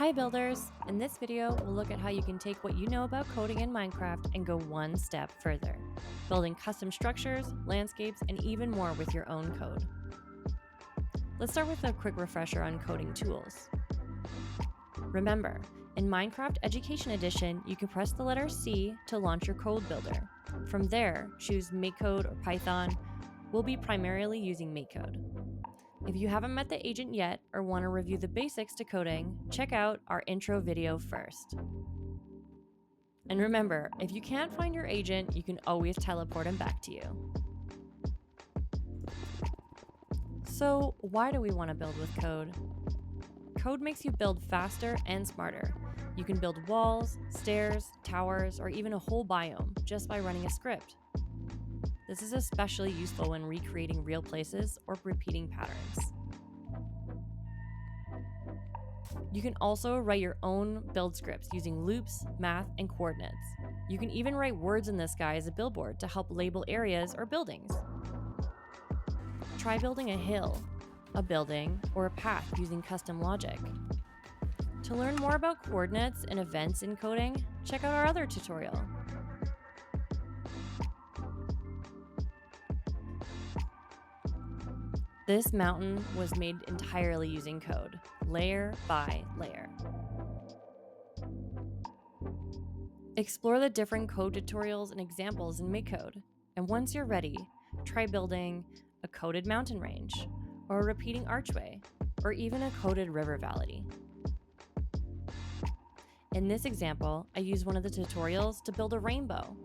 Hi builders! In this video, we'll look at how you can take what you know about coding in Minecraft and go one step further, building custom structures, landscapes, and even more with your own code. Let's start with a quick refresher on coding tools. Remember, in Minecraft Education Edition, you can press the letter C to launch your code builder. From there, choose MakeCode or Python. We'll be primarily using MakeCode. If you haven't met the agent yet or want to review the basics to coding, check out our intro video first. And remember, if you can't find your agent, you can always teleport him back to you. So, why do we want to build with code? Code makes you build faster and smarter. You can build walls, stairs, towers, or even a whole biome just by running a script. This is especially useful when recreating real places or repeating patterns. You can also write your own build scripts using loops, math, and coordinates. You can even write words in the sky as a billboard to help label areas or buildings. Try building a hill, a building, or a path using custom logic. To learn more about coordinates and events in coding, check out our other tutorial. This mountain was made entirely using code, layer by layer. Explore the different code tutorials and examples in MakeCode, and once you're ready, try building a coded mountain range, or a repeating archway, or even a coded river valley. In this example, I used one of the tutorials to build a rainbow.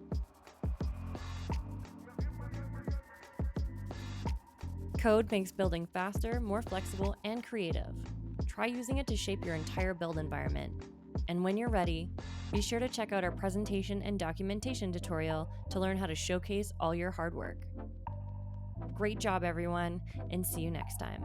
Code makes building faster, more flexible, and creative. Try using it to shape your entire build environment. And when you're ready, be sure to check out our presentation and documentation tutorial to learn how to showcase all your hard work. Great job, everyone, and see you next time.